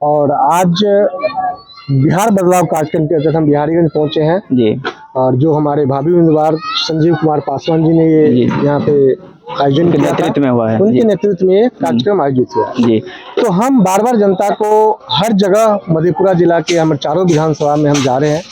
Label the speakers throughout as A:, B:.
A: और आज बिहार बदलाव कार्यक्रम के तहत हम बिहारीगंज पहुंचे हैं
B: जी।
A: और जो हमारे भावी उम्मीदवार संजीव कुमार पासवान जी ने ये यहाँ पे आयोजन किया,
B: नेतृत्व में हुआ है,
A: उनके नेतृत्व में ये कार्यक्रम आयोजित हुआ
B: जी।
A: तो हम बार बार जनता को हर जगह मधेपुरा जिला के हम चारों विधानसभा में हम जा रहे हैं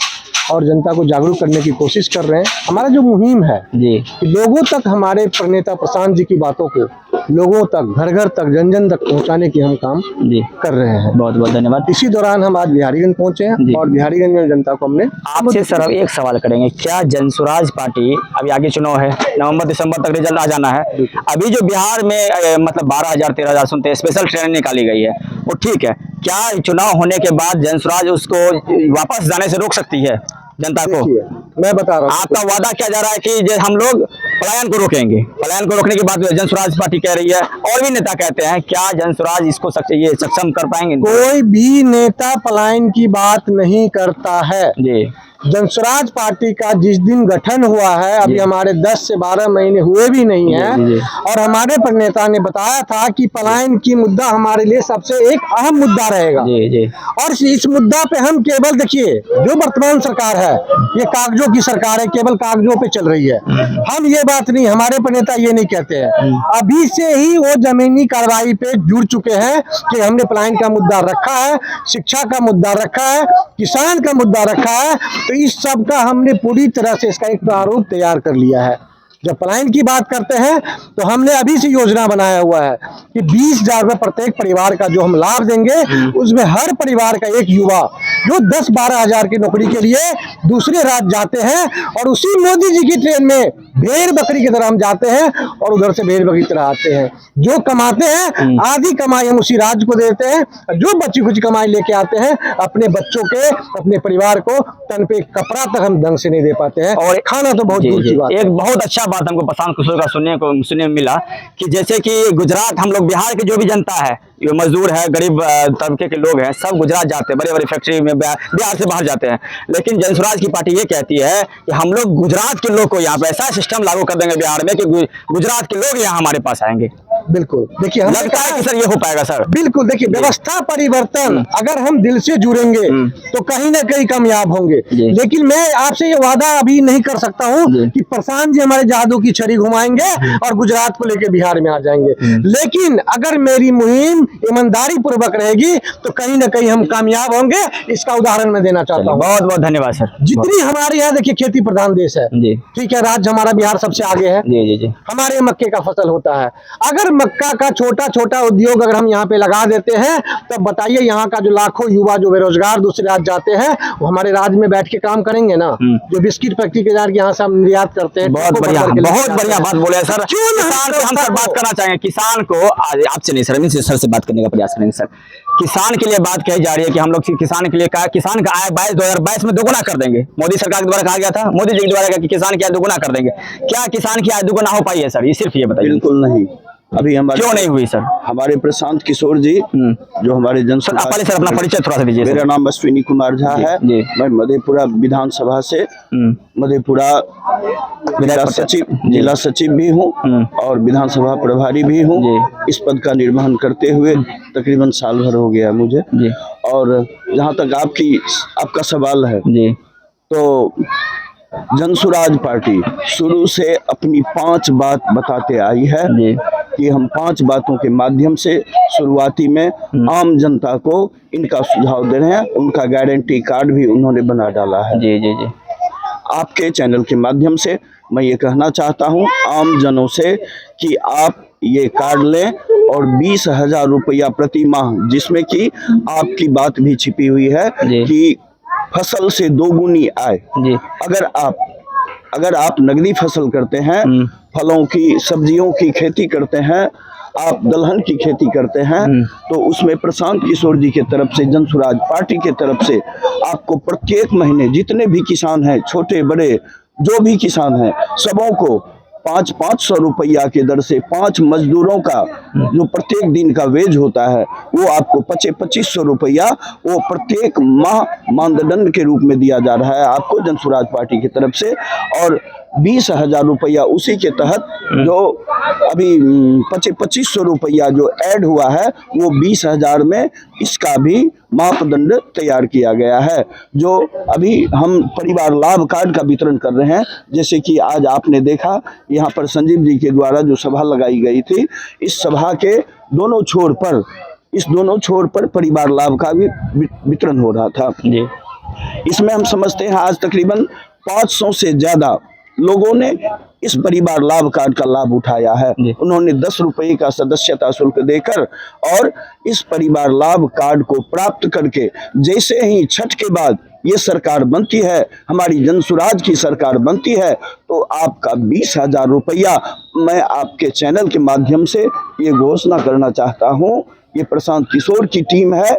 A: और जनता को जागरूक करने की कोशिश कर रहे हैं। हमारा जो मुहिम है
B: जी,
A: कि लोगों तक हमारे प्रणेता प्रशांत जी की बातों को लोगों तक, घर घर तक, जन जन तक पहुंचाने की हम काम
B: जी
A: कर रहे हैं।
B: बहुत बहुत धन्यवाद।
A: इसी दौरान हम आज बिहारीगंज पहुंचे हैं और बिहारीगंज में जनता को हमने
B: आपसे सर एक सवाल करेंगे, क्या जनसुराज पार्टी, अभी आगे चुनाव है, नवंबर दिसंबर तक रिजल्ट आ जाना है, अभी जो बिहार में मतलब 12,000 13,000 सुनते हैं, स्पेशल ट्रेन निकाली गई है, वो ठीक है, क्या चुनाव होने के बाद जनसुराज उसको वापस जाने से रोक सकती है जनता को?
A: मैं बता रहा हूँ,
B: आपका वादा क्या जा रहा है कि हम लोग पलायन को रोकेंगे, पलायन को रोकने की बात जनसुराज पार्टी कह रही है और भी नेता कहते हैं, क्या जनसुराज इसको ये सक्षम कर पाएंगे?
A: कोई भी नेता पलायन की बात नहीं करता है
B: जी।
A: जनसुराज पार्टी का जिस दिन गठन हुआ है, अभी हमारे 10 से 12 महीने हुए भी नहीं है और हमारे नेता ने बताया था कि पलायन की मुद्दा हमारे लिए सबसे एक अहम मुद्दा रहेगा।
B: जी।
A: और इस मुद्दा पे हम केवल, देखिए जो वर्तमान सरकार है ये कागजों की सरकार है, केवल कागजों पे चल रही है। हम ये बात नहीं, हमारे नेता ये नहीं कहते हैं, अभी से ही वो जमीनी कार्रवाई पे जुड़ चुके हैं कि हमने पलायन का मुद्दा रखा है, शिक्षा का मुद्दा रखा है, किसान का मुद्दा रखा है, तो इस सब का हमने पूरी तरह से इसका एक प्रारूप तैयार कर लिया है। जब पलायन की बात करते हैं तो हमने अभी से योजना बनाया हुआ है कि 20,000 रुपये प्रत्येक परिवार का जो हम लाभ देंगे, उसमें हर परिवार का एक युवा जो 10-12 हजार की नौकरी के लिए दूसरे राज्य जाते हैं और उसी मोदी जी की ट्रेन में भेड़ बकरी की तरह हम जाते हैं और उधर से भेड़ बकरी की तरह आते हैं। जो कमाते हैं आधी कमाई हम उसी राज्य को देते हैं, जो बची कुछ कमाई लेके आते हैं अपने बच्चों के, अपने परिवार को तन पे कपड़ा तक हम ढंग से नहीं दे पाते हैं और खाना तो बहुत दूर की बात।
B: एक बहुत अच्छा बात हमको प्रशांत किशोर का सुनने में मिला कि जैसे कि गुजरात, हम लोग बिहार की जो भी जनता है, जो मजदूर है, गरीब तबके के लोग हैं, सब गुजरात जाते हैं, बड़े बड़े फैक्ट्री में बिहार से बाहर जाते हैं, लेकिन जनसुराज की पार्टी ये कहती है कि हम लोग गुजरात के लोग को यहाँ पे ऐसा सिस्टम लागू कर देंगे बिहार में कि गुजरात के लोग यहाँ हमारे पास आएंगे।
A: बिल्कुल, देखिए हम
B: लगता है कि सर ये हो पाएगा सर? बिल्कुल,
A: देखिए व्यवस्था परिवर्तन अगर हम दिल से जुड़ेंगे तो कहीं ना कहीं कामयाब होंगे, लेकिन मैं आपसे ये वादा अभी नहीं कर सकता हूँ कि प्रशांत जी हमारे जादू की छड़ी घुमाएंगे और गुजरात को लेकर बिहार में आ जाएंगे, लेकिन अगर मेरी मुहिम ईमानदारी पूर्वक रहेगी तो कहीं ना कहीं हम कामयाब होंगे। इसका उदाहरण मैं देना चाहता हूँ।
B: बहुत बहुत धन्यवाद सर।
A: जितनी हमारे यहाँ देखिए खेती प्रधान देश है, ठीक है, राज्य हमारा बिहार सबसे आगे है, हमारे मक्के का फसल होता है, अगर मक्का का छोटा छोटा उद्योग अगर हम यहाँ पे लगा देते हैं तब बताइए यहाँ का जो लाखों युवा जो बेरोजगार दूसरे राज्य जाते हैं वो हमारे राज्य में बैठ के काम करेंगे ना। जो बिस्किट फैक्ट्री के जार यहाँ से हम निर्यात करते हैं।
B: बहुत बढ़िया बात बोले सर। हम सर बात करना चाहेंगे किसान को, आपसे नहीं सर, सर से बात करने का प्रयास करेंगे सर। किसान के लिए बात कही जा रही है कि हम लोग किसान के लिए कहा, किसान का आय 2022 में दोगुना कर देंगे, मोदी सरकार के द्वारा कहा गया था, मोदी जी के द्वारा कहा कि किसान की आय दोगुना कर देंगे। क्या किसान की आय दोगुना हो पाई है सर? ये सिर्फ ये बताइए।
C: बिल्कुल नहीं, अभी हमारे
B: क्यों नहीं हुई सर?
C: हमारे प्रशांत किशोर जी जो हमारे
B: पहले सर अपना परिचय थोड़ा सा दीजिए।
C: मेरा नाम अश्विनी कुमार झा है, मैं मधेपुरा विधानसभा से मधेपुरा जिला सचिव भी हूँ और विधानसभा प्रभारी भी हूँ। इस पद का निर्वहन करते हुए तकरीबन साल भर हो गया मुझे। और जहाँ तक आपका सवाल है, तो जनसुराज पार्टी शुरू से अपनी 5 बात बताते आई है कि हम 5 बातों के माध्यम से शुरुआती में आम जनता को इनका सुझाव दे रहे हैं। उनका गारंटी कार्ड भी उन्होंने बना डाला है। आपके चैनल के माध्यम से मैं ये कहना चाहता हूँ आम जनों से कि आप ये कार्ड लें और 20,000 रुपया प्रति माह, जिसमें कि आपकी बात भी छिपी हुई है कि फसल से 2 गुनी आय। अगर आप नगदी फसल करते हैं, फलों की, सब्जियों की खेती करते हैं, आप दलहन की खेती करते हैं, तो उसमें प्रशांत किशोर जी के तरफ से, जनसुराज पार्टी के तरफ से आपको प्रत्येक महीने जितने भी किसान हैं, छोटे बड़े जो भी किसान हैं, सबों को 500 रुपया के दर से 5 मजदूरों का जो प्रत्येक दिन का वेज होता है वो आपको 2500 रुपया वो प्रत्येक माह मानदंड के रूप में दिया जा रहा है आपको जनसुराज पार्टी की तरफ से। और 20,000 रुपया उसी के तहत जो अभी 2500 रुपया जो ऐड हुआ है वो 20,000 में इसका भी मापदंड तैयार किया गया है। जो अभी हम परिवार लाभ कार्ड का वितरण कर रहे हैं, जैसे कि आज आपने देखा यहाँ पर संजीव जी के द्वारा जो सभा लगाई गई थी, इस सभा के दोनों छोर पर परिवार लाभ का भी वितरण हो रहा था
B: जी।
C: इसमें हम समझते हैं आज तकरीबन 500 से ज्यादा लोगों ने इस परिवार लाभ कार्ड का लाभ उठाया है। उन्होंने 10 रुपये का सदस्यता शुल्क देकर और इस परिवार लाभ कार्ड को प्राप्त करके, जैसे ही छठ के बाद ये सरकार बनती है, हमारी जनसुराज की सरकार बनती है, तो आपका 20,000 रुपया मैं आपके चैनल के माध्यम से ये घोषणा करना चाहता हूँ। ये प्रशांत किशोर की टीम है,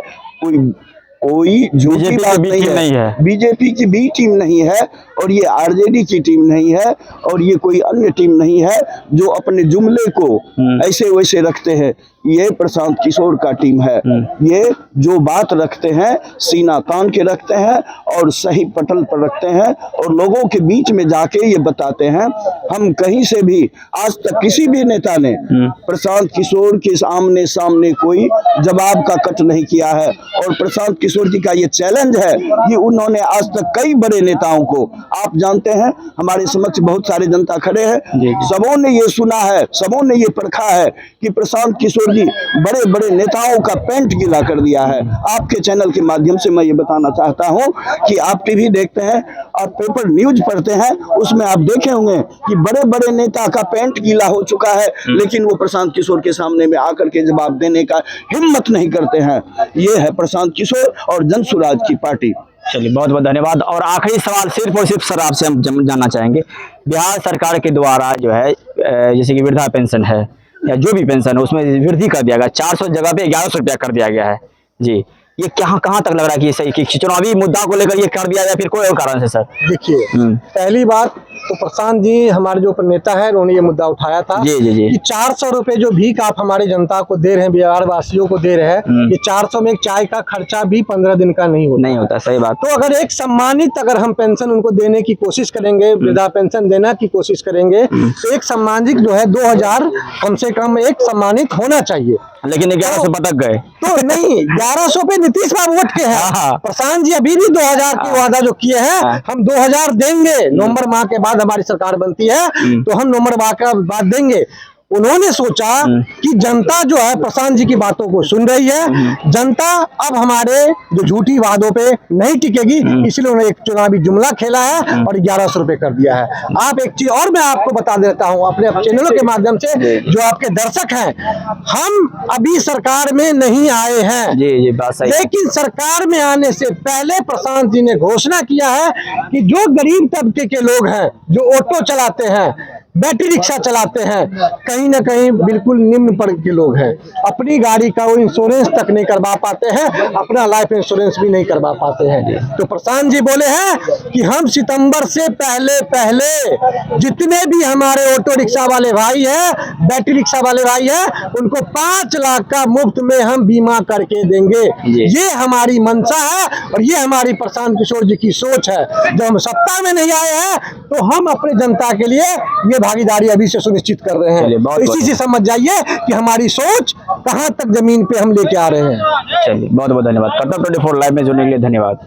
C: कोई झूठी बात नहीं है। बीजेपी की भी टीम नहीं है और ये आरजेडी की टीम नहीं है और ये कोई अन्य टीम नहीं है जो अपने जुमले को ऐसे वैसे रखते हैं। ये प्रशांत किशोर का टीम है। ये जो बात रखते हैं सीना तान के रखते हैं और सही पटल पर रखते हैं और लोगों के बीच में जाके ये बताते हैं। हम कहीं से भी आज तक किसी भी नेता ने प्रशांत किशोर के आमने सामने कोई जवाब का कट नहीं किया है और प्रशांत किशोर जी का ये चैलेंज है कि उन्होंने आज तक कई बड़े नेताओं को, आप जानते हैं हमारे समक्ष बहुत सारे जनता खड़े हैं, सबों ने ये सुना है, सबों ने ये परखा है कि प्रशांत किशोर जी बड़े बड़े नेताओं का पेंट गीला कर दिया है। आपके चैनल के माध्यम से मैं ये बताना चाहता हूँ कि आप टीवी देखते हैं और पेपर न्यूज पढ़ते हैं, उसमें आप देखे होंगे कि बड़े बड़े नेता का पेंट गीला हो चुका है, लेकिन वो प्रशांत किशोर के सामने में आकर के जवाब देने का हिम्मत नहीं करते हैं। ये है प्रशांत किशोर और जनसुराज की पार्टी।
B: चलिए, बहुत बहुत धन्यवाद। और आखिरी सवाल सिर्फ और सिर्फ सर आपसे हम जानना चाहेंगे, बिहार सरकार के द्वारा जो है जैसे कि वृद्धा पेंशन है या जो भी पेंशन है उसमें वृद्धि कर दिया गया, 400 जगह पे 1100 रुपया कर दिया गया है जी। ये कहाँ तक लग रहा है कि ये सही, कि चुनावी मुद्दा को लेकर ये कर दिया या फिर कोई और कारण से सर?
A: देखिए, पहली बात तो प्रशांत जी हमारे जो नेता है उन्होंने ये मुद्दा उठाया था कि 400 रुपए जो भीख आप हमारे जनता को दे रहे हैं, बिहार वासियों को दे रहे हैं, ये 400 में एक चाय का खर्चा भी 15 दिन का नहीं होता।
B: सही बात।
A: तो अगर एक सम्मानित अगर हम पेंशन उनको देने की कोशिश करेंगे, वृद्धा पेंशन देना की कोशिश करेंगे, तो एक सम्मानित जो है 2000 कम से कम एक सम्मानित होना चाहिए।
B: लेकिन 1100 पटक गए
A: तो नहीं, 1100 पे नीतीश बाबू उठ के हैं। प्रशांत जी अभी भी 2000 की वादा जो किए हैं, हम 2000 देंगे। नवंबर माह के बाद हमारी सरकार बनती है तो हम नवंबर माह के बाद देंगे। उन्होंने सोचा कि जनता जो है प्रशांत जी की बातों को सुन रही है, जनता अब हमारे जो झूठी वादों पे नहीं टिकेगी, इसलिए उन्होंने एक चुनावी जुमला खेला है और 1100 रुपए कर दिया है। आप एक चीज और मैं आपको बता देता हूं अपने चैनलों के माध्यम से, जो आपके दर्शक हैं, हम अभी सरकार में नहीं आए हैं
B: जी, बात सही।
A: लेकिन सरकार में आने से पहले प्रशांत जी ने घोषणा किया है कि जो गरीब तबके के लोग हैं, जो ऑटो चलाते हैं, बैटरी रिक्शा चलाते हैं, कहीं ना कहीं बिल्कुल निम्न वर्ग के लोग हैं, अपनी गाड़ी का वो इंश्योरेंस तक नहीं करवा पाते हैं, अपना लाइफ इंश्योरेंस भी नहीं करवा पाते हैं। तो प्रशांत जी बोले हैं कि हम सितंबर से पहले जितने भी हमारे ऑटो रिक्शा वाले भाई हैं, बैटरी रिक्शा वाले भाई हैं, उनको 5 लाख का मुफ्त में हम बीमा करके देंगे। ये हमारी मंशा है और ये हमारी प्रशांत किशोर जी की सोच है। जब हम सत्ता में नहीं आए हैं तो हम अपने जनता के लिए ये भागीदारी अभी से सुनिश्चित कर रहे हैं। तो इसी से समझ जाइए कि हमारी सोच कहां तक जमीन पे हम लेके आ रहे हैं।
B: चलिए, बहुत बहुत धन्यवाद। कर्तव्य 24 लाइव में जुड़ने के लिए धन्यवाद।